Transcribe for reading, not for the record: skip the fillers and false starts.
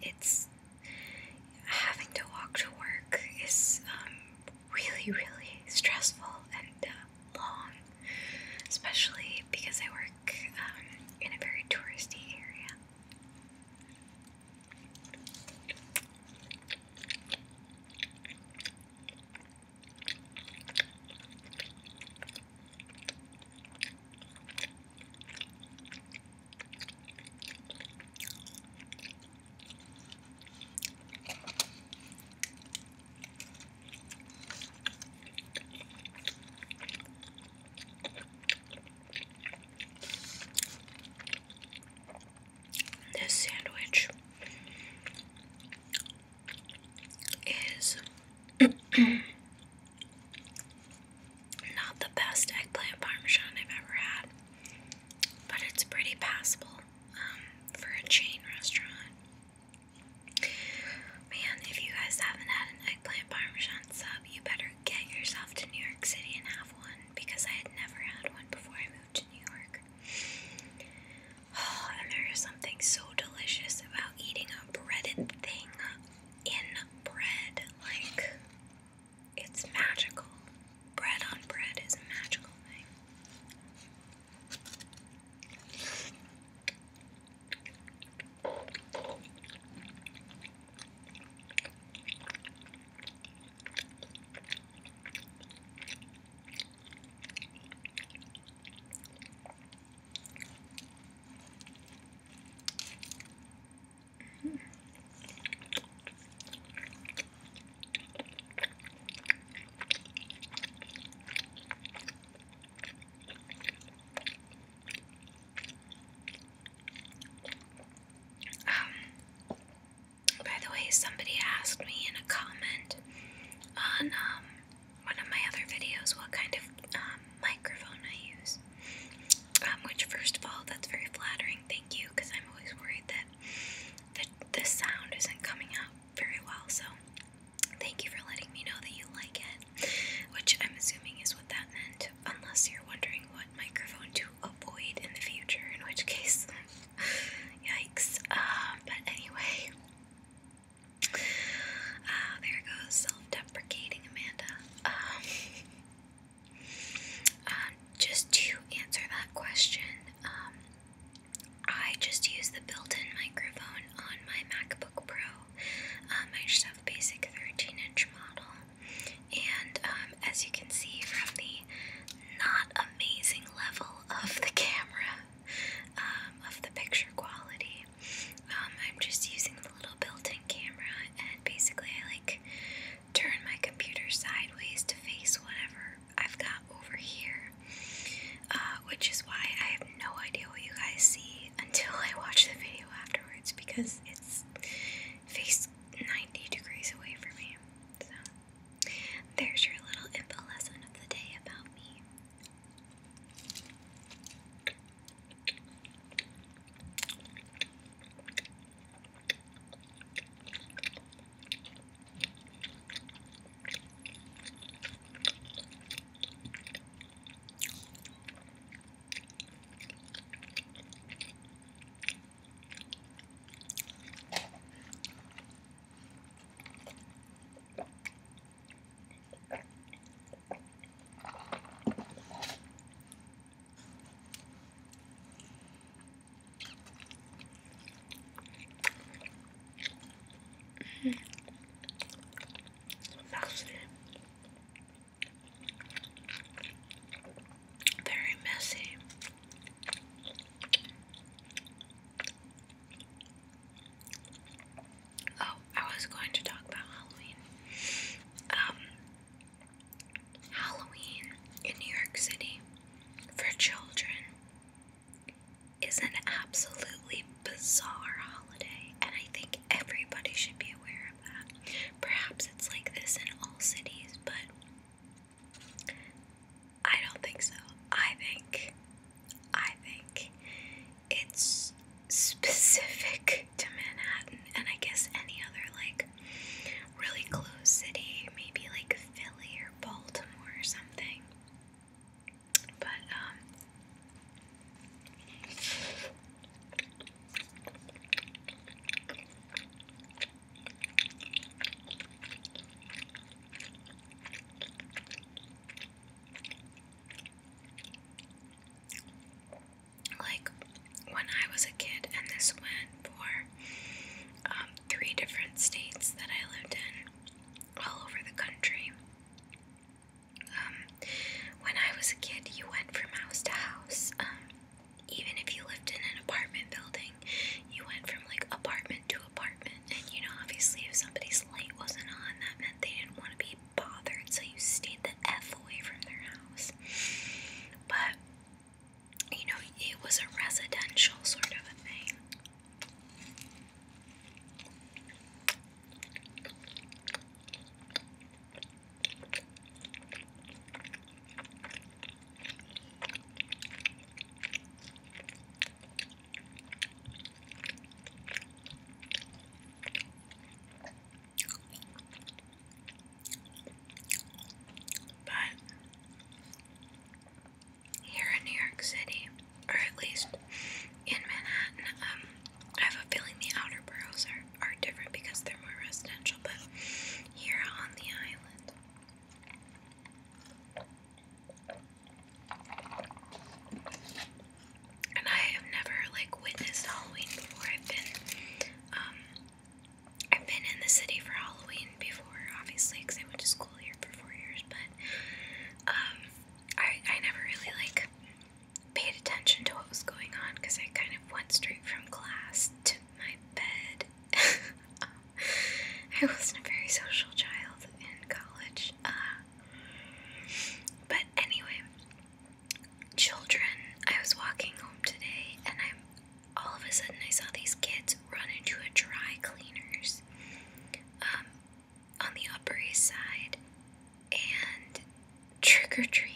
it's having to walk to work is really, really stressful and long, especially because I work in a very touristy area. This sandwich is not the best eggplant parmesan I've ever had, but it's pretty passable for a chain restaurant. Man, if you guys haven't had an eggplant parmesan sub, you better get yourself to New York City and have one, because I had never had one before I moved to New York. Oh, and there is something so delicious about eating a breaded thing in bread. Like, it's magical. Bread on bread is a magical thing. By the way, somebody asked me in a comment on one of my other videos what kind of microphone I use. Which, first of all, that's very flattering, thank you, because I'm always worried that the sound isn't coming out very well, so thank you for letting me know that you like it, which I'm assuming is what that meant, unless you're wondering what microphone to avoid in the future, in which case, yikes. But anyway, there goes self-deprecating Amanda. Just to answer that question, I just use the built-in microphone on my MacBook Pro. I just have a basic 13-inch model, and as you can see from the not amazing level of the camera, of the picture quality, I'm just using the little built-in camera, and basically I like turn my computer sideways to face whatever I've got over here, which is why I have no idea what you guys see until I watch the video afterwards, because it's faced 90 degrees away from me. So there's your little info lesson of the day about me. Very messy. Oh, I was going to talk about Halloween. Halloween in New York City for children is an absolutely bizarre holiday, and I think everybody should be aware of that. I wasn't a very social child in college. But anyway, children, I was walking home today and all of a sudden I saw these kids run into a dry cleaners on the Upper East Side and trick or treat.